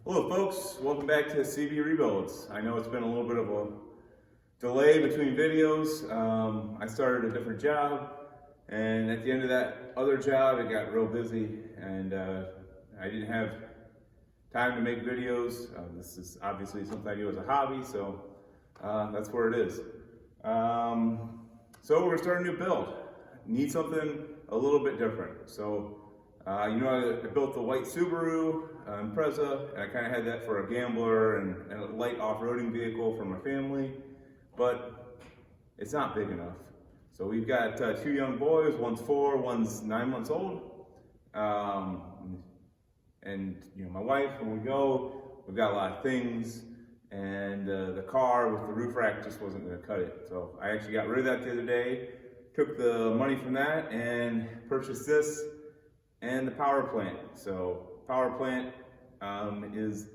Hello folks, welcome back to CB Rebuilds. I know it's been a little bit of a delay between videos. I started a different job, and at the end of that other job it got real busy, and I didn't have time to make videos. This is obviously something I do as a hobby, so that's where it is. So we're starting a new build. Need something a little bit different. So I built the white Subaru Impreza, and I kind of had that for a gambler and a light off-roading vehicle for my family, but it's not big enough. So we've got two young boys, one's 4, one's 9 months old, and my wife, when we go, we've got a lot of things, and the car with the roof rack just wasn't going to cut it. So I actually got rid of that the other day, took the money from that and purchased this and the power plant. So power plant is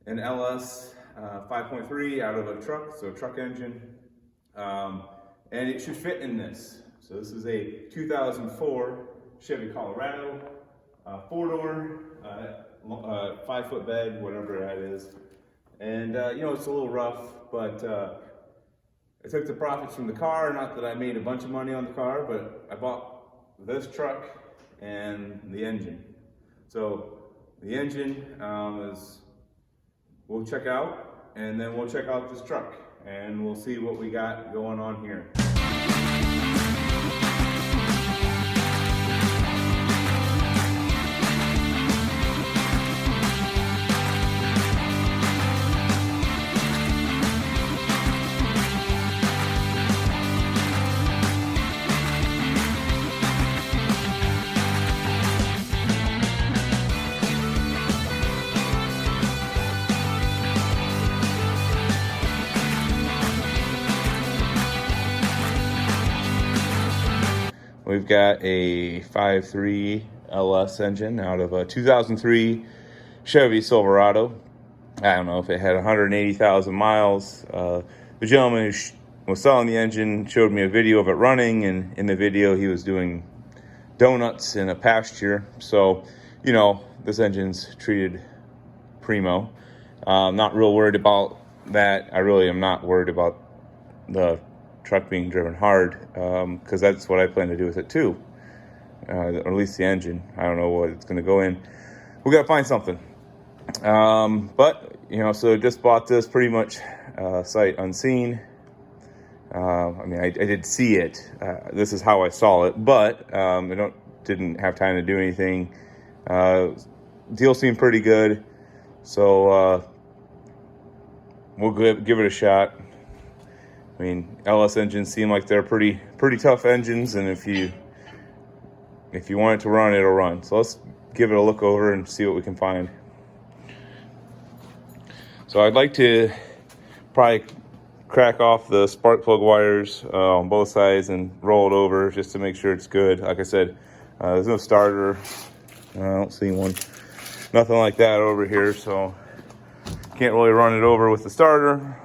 an LS 5.3 out of a truck, so a truck engine, and it should fit in this. So this is a 2004 Chevy Colorado, 4-door, 5-foot bed, whatever that is. And it's a little rough, but I took the profits from the car. Not that I made a bunch of money on the car, but I bought this truck and the engine. So the engine we'll check out, and then we'll check out this truck, and we'll see what we got going on here. We've got a 5.3 LS engine out of a 2003 Chevy Silverado. I don't know if it had 180,000 miles. The gentleman who was selling the engine showed me a video of it running, and in the video he was doing donuts in a pasture. So, this engine's treated primo. Not real worried about that. I really am not worried about the truck being driven hard, because that's what I plan to do with it too, or at least the engine. I don't know what it's going to go in. We got to find something, but so just bought this pretty much sight unseen. I did see it. This is how I saw it, but I didn't have time to do anything. Deal seemed pretty good, so we'll give it a shot. LS engines seem like they're pretty tough engines, and if you want it to run, it'll run. So let's give it a look over and see what we can find. So I'd like to probably crack off the spark plug wires on both sides and roll it over just to make sure it's good. Like I said, there's no starter. I don't see one. Nothing like that over here, so can't really run it over with the starter.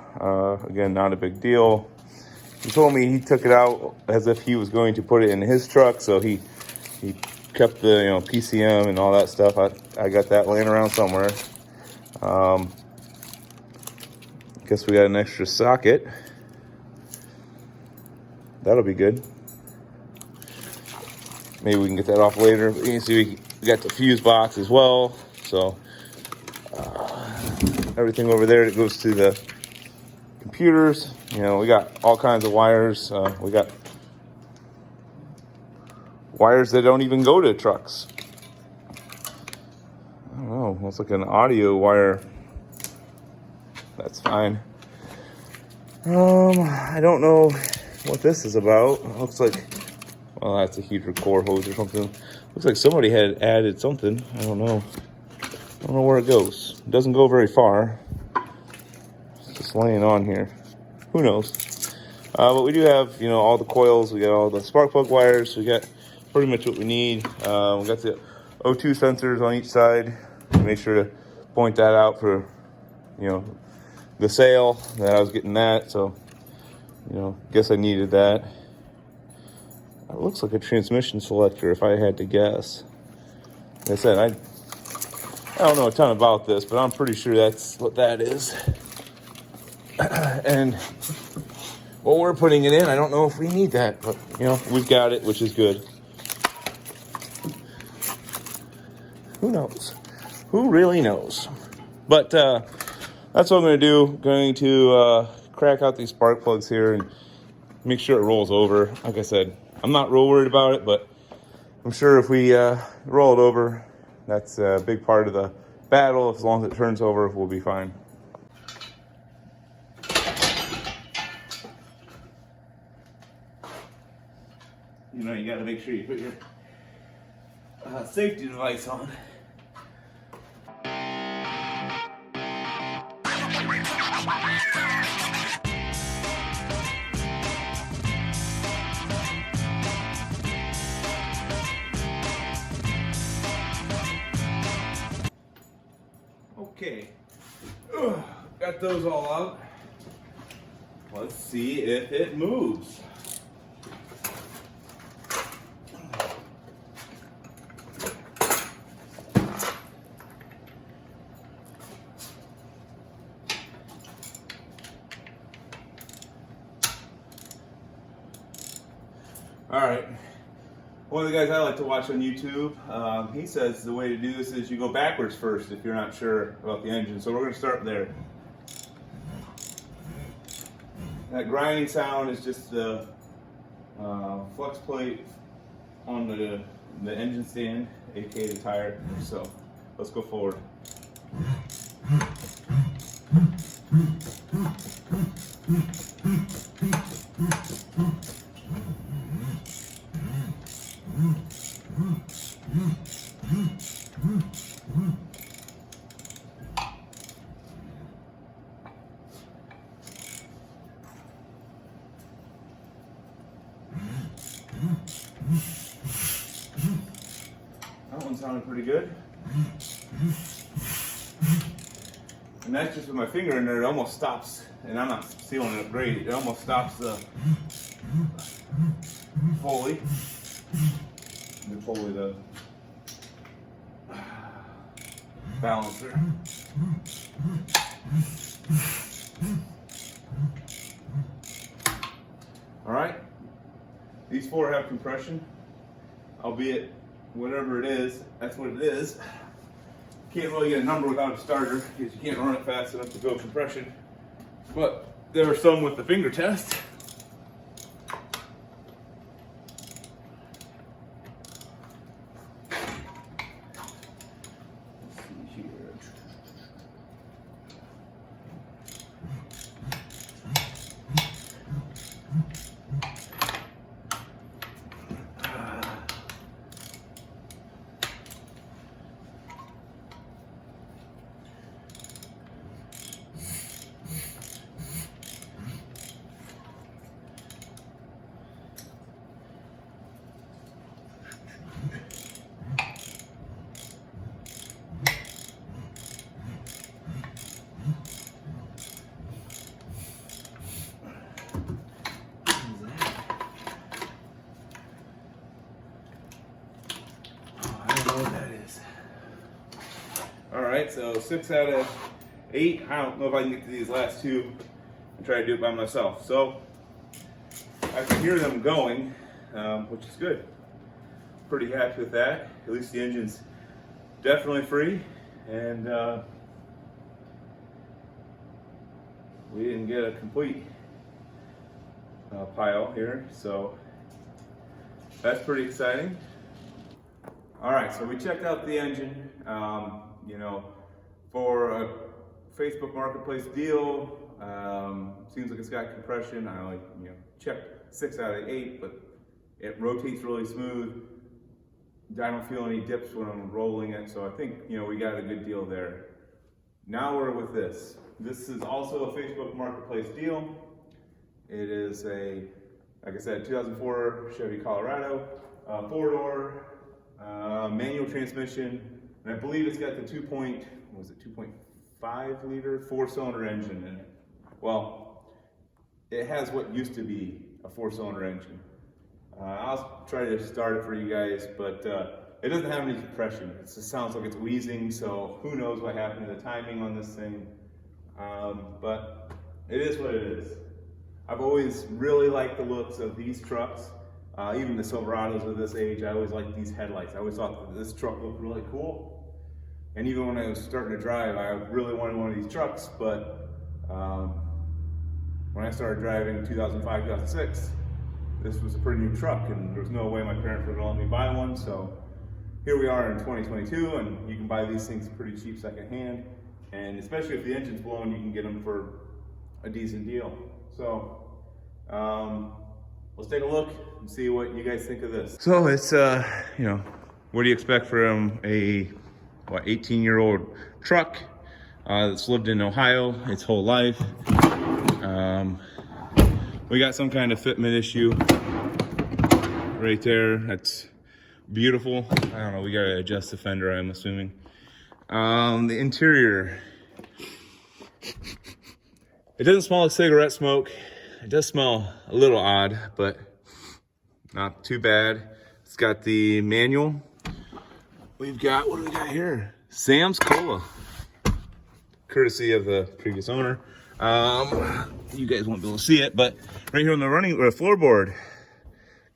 Again, not a big deal. He told me he took it out as if he was going to put it in his truck, so he kept the PCM and all that stuff. I got that laying around somewhere. Guess we got an extra socket. That'll be good. Maybe we can get that off later. But you can see we got the fuse box as well. So everything over there that goes to the computers. We got all kinds of wires. We got wires that don't even go to trucks. I don't know. Looks like an audio wire. That's fine. I don't know what this is about. It looks like, well, that's a heater core hose or something. Looks like somebody had added something. I don't know where it goes. It doesn't go very far. It's just laying on here. Who knows? But we do have, all the coils. We got all the spark plug wires. We got pretty much what we need. We got the O2 sensors on each side. Make sure to point that out for, the sale that I was getting that. So, guess I needed that. It looks like a transmission selector if I had to guess. Like I said, I don't know a ton about this, but I'm pretty sure that's what that is. And what we're putting it in, I don't know if we need that, but you know, we've got it, which is good. Who knows? Who really knows? But that's what I'm going to do. Going to crack out these spark plugs here and make sure it rolls over. Like I said, I'm not real worried about it, but I'm sure if we roll it over, that's a big part of the battle. As long as it turns over, we'll be fine. You know, you got to make sure you put your safety device on. Okay, got those all out. Let's see if it moves. All right. One of the guys I like to watch on YouTube, he says the way to do this is you go backwards first if you're not sure about the engine. So we're going to start there. That grinding sound is just the flex plate on the engine stand, aka the tire. So let's go forward. That one sounded pretty good. And that's just with my finger in there, it almost stops, and I'm not sealing it great, it almost stops the pulley. The pulley, the balancer. Alright, these four have compression, albeit whatever it is, that's what it is. Can't really get a number without a starter because you can't run it fast enough to go compression. But there are some with the finger test. Let's see here. What that is. All right, so 6 out of 8. I don't know if I can get to these last two and try to do it by myself. So I can hear them going, which is good. Pretty happy with that. At least the engine's definitely free, and we didn't get a complete pile here, so that's pretty exciting. All right, so we checked out the engine. You know, for a Facebook Marketplace deal, seems like it's got compression. I only checked 6 out of 8, but it rotates really smooth. I don't feel any dips when I'm rolling it, so I think we got a good deal there. Now we're with this. This is also a Facebook Marketplace deal. It is a, like I said, 2004 Chevy Colorado, 4-door. Manual transmission, and I believe it's got the 2.5 liter 4-cylinder engine in it. Well, it has what used to be a 4-cylinder engine. I'll try to start it for you guys, but it doesn't have any compression. It just sounds like it's wheezing, so who knows what happened to the timing on this thing. But it is what it is. I've always really liked the looks of these trucks. Even the Silverados of this age, I always liked these headlights. I always thought that this truck looked really cool. And even when I was starting to drive, I really wanted one of these trucks, but when I started driving in 2005, 2006, this was a pretty new truck, and there was no way my parents were gonna let me buy one, so here we are in 2022, and you can buy these things pretty cheap secondhand, and especially if the engine's blown, you can get them for a decent deal. So, let's take a look and see what you guys think of this. So it's, you know, what do you expect from a, 18-year-old truck that's lived in Ohio its whole life? We got some kind of fitment issue right there. That's beautiful. I don't know, we gotta adjust the fender, I'm assuming. The interior, it doesn't smell like cigarette smoke. It does smell a little odd, but not too bad. It's got the manual. We've got, what do we got here? Sam's Cola, courtesy of the previous owner. You guys won't be able to see it, but right here on the floorboard,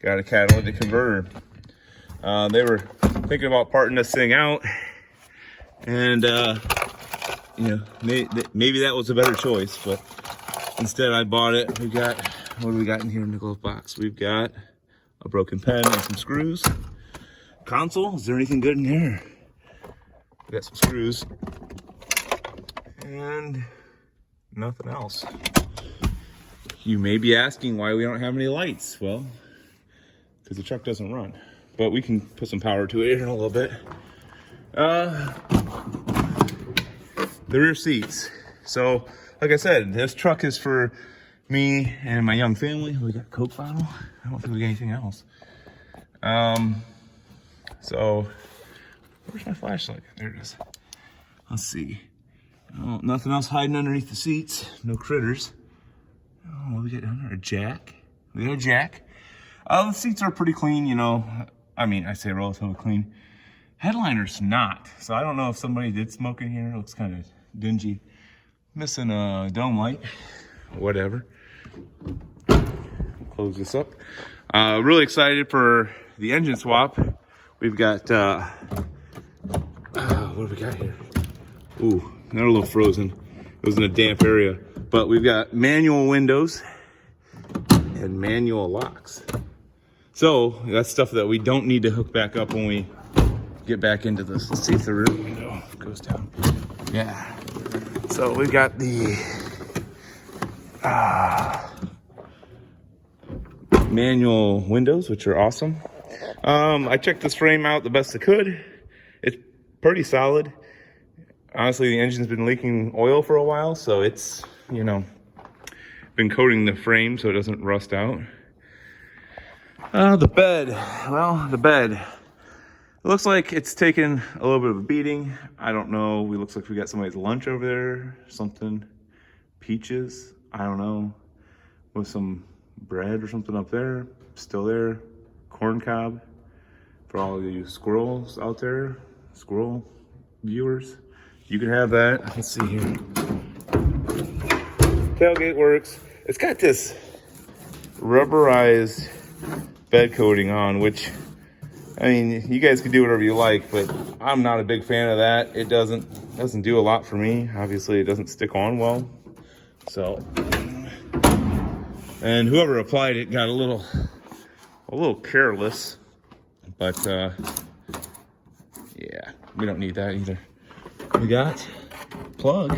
got a catalytic converter. They were thinking about parting this thing out, and you know, maybe that was a better choice, but instead I bought it. We got, what do we got in here in the glove box? We've got a broken pen and some screws. Console, is there anything good in here? We got some screws and nothing else. You may be asking why we don't have any lights. Well, because the truck doesn't run, but we can put some power to it in a little bit. The rear seats. So, like I said, this truck is for me and my young family. We got a Coke bottle. I don't think we got anything else. So, where's my flashlight? There it is. Let's see. Oh, nothing else hiding underneath the seats. No critters. Oh, what do we got down there? A jack. We got a jack. The seats are pretty clean, you know. I mean, I say relatively clean. Headliner's not. So I don't know if somebody did smoke in here. It looks kind of dingy. Missing a dome light. Whatever. Close this up. Really excited for the engine swap. We've got, what do we got here? Ooh, they're a little frozen. It was in a damp area. But we've got manual windows and manual locks. So that's stuff that we don't need to hook back up when we get back into this. Let's see if the rear window goes down. Yeah. So we've got the manual windows, which are awesome. I checked this frame out the best I could. It's pretty solid. Honestly, the engine's been leaking oil for a while, so it's, you know, been coating the frame so it doesn't rust out. The bed. Well, the bed. It looks like it's taken a little bit of a beating. I don't know. It looks like we got somebody's lunch over there. Something. Peaches. I don't know. With some bread or something up there. Still there. Corn cob. For all of you squirrels out there. Squirrel viewers. You can have that. Let's see here. Tailgate works. It's got this rubberized bed coating on, which, I mean, you guys can do whatever you like, but I'm not a big fan of that. It doesn't do a lot for me. Obviously, it doesn't stick on well. So, and whoever applied it got a little careless, but yeah, we don't need that either. We got plug.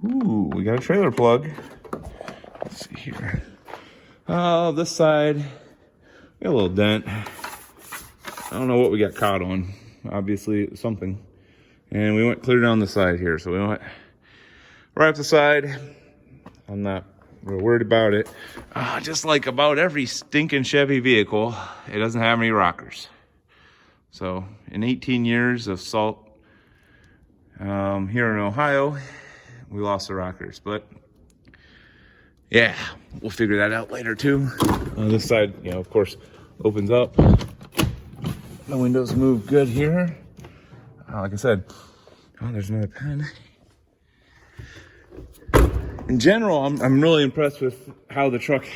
Ooh, we got a trailer plug. Let's see here. Oh, this side, we got a little dent. I don't know what we got caught on. Obviously, something. And we went clear down the side here. So we went right up the side. I'm not real worried about it. Just like about every stinking Chevy vehicle, it doesn't have any rockers. So in 18 years of salt here in Ohio, we lost the rockers. But yeah, we'll figure that out later too. This side, you know, of course, opens up. My windows move good here. Like I said, oh, there's another pen. In general, I'm really impressed with how the truck,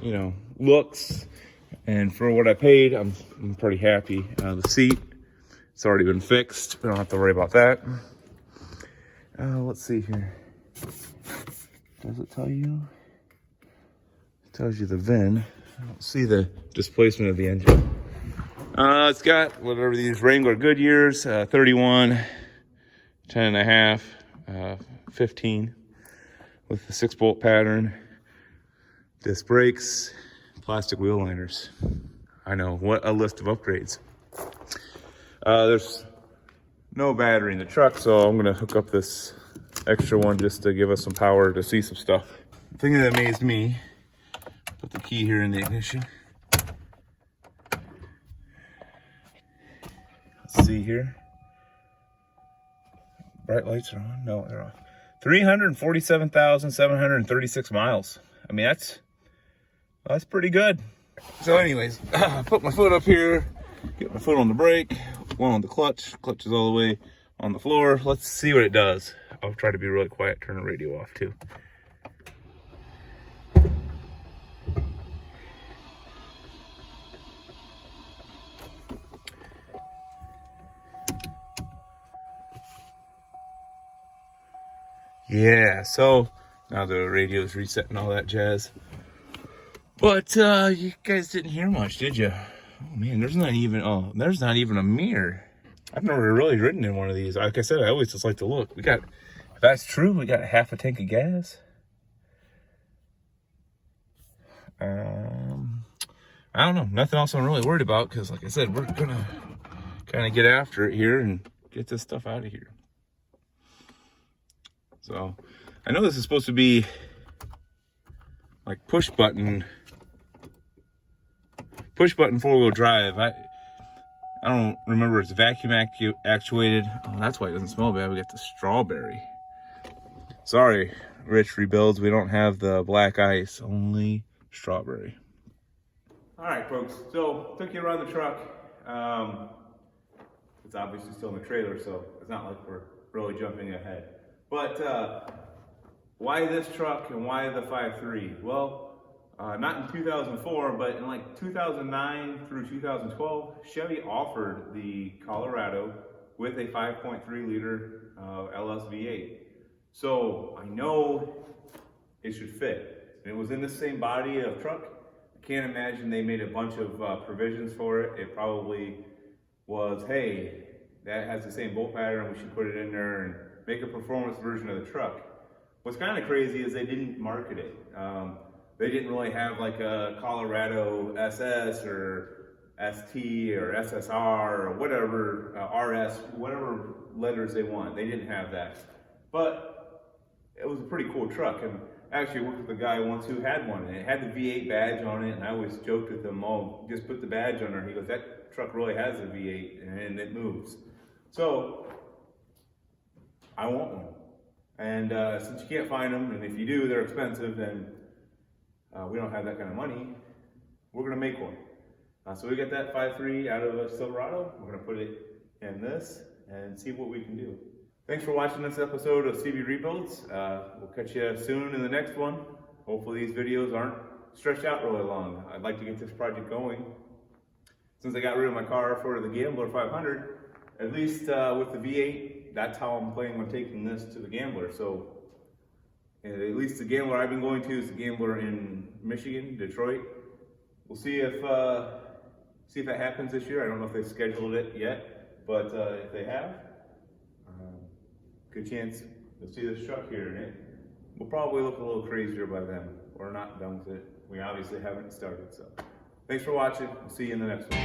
you know, looks, and for what I paid, I'm pretty happy. The seat, it's already been fixed. We don't have to worry about that. Let's see here. Does it tell you? It tells you the VIN. I don't see the displacement of the engine. It's got whatever these Wrangler Goodyears, 31, 10.5, 15. With the 6-bolt pattern, disc brakes, plastic wheel liners. I know, what a list of upgrades. There's no battery in the truck, so I'm gonna hook up this extra one just to give us some power to see some stuff. The thing that amazed me, put the key here in the ignition. Let's see here. Bright lights are on? No, they're off. 347,736 miles. I mean, that's pretty good. So anyways, put my foot up here, get my foot on the brake, one on the clutch. Clutch is all the way on the floor. Let's see what it does. I'll try to be really quiet, turn the radio off too. Yeah, so now the radio's reset and all that jazz. But you guys didn't hear much, did you? Oh man, there's not even a mirror. I've never really ridden in one of these. Like I said, I always just like to look. If that's true, we got half a tank of gas. I don't know. Nothing else I'm really worried about, because like I said, we're gonna kind of get after it here and get this stuff out of here. So, I know this is supposed to be like push button 4-wheel drive. I don't remember, it's vacuum actuated. Oh, that's why it doesn't smell bad. We got the strawberry. Sorry, Rich Rebuilds, we don't have the black ice, only strawberry. All right, folks, so took you around the truck. It's obviously still in the trailer, so it's not like we're really jumping ahead. But why this truck and why the 5.3? Well, not in 2004, but in like 2009 through 2012, Chevy offered the Colorado with a 5.3 liter LS V8. So I know it should fit. And it was in the same body of truck. I can't imagine they made a bunch of provisions for it. It probably was, hey, that has the same bolt pattern, we should put it in there and make a performance version of the truck. What's kind of crazy is they didn't market it. They didn't really have like a Colorado SS or ST or SSR or whatever, RS, whatever letters they want. They didn't have that. But it was a pretty cool truck. And I actually worked with a guy once who had one, and it had the V8 badge on it, and I always joked with him, oh, just put the badge on there. He goes, that truck really has a V8 and it moves. So I want one. And since you can't find them, and if you do, they're expensive, then we don't have that kind of money, we're gonna make one. So we got that 5.3 out of a Silverado. We're gonna put it in this and see what we can do. Thanks for watching this episode of CB Rebuilds. We'll catch you soon in the next one. Hopefully these videos aren't stretched out really long. I'd like to get this project going. Since I got rid of my car for the Gambler 500, at least with the V8, that's how I'm planning on taking this to the Gambler. So at least the Gambler I've been going to is the Gambler in Michigan, Detroit. We'll see if that happens this year. I don't know if they've scheduled it yet, but if they have, good chance you'll see this truck here, and it will probably look a little crazier by then. We're not done with it. We obviously haven't started, so. Thanks for watching. We'll see you in the next one.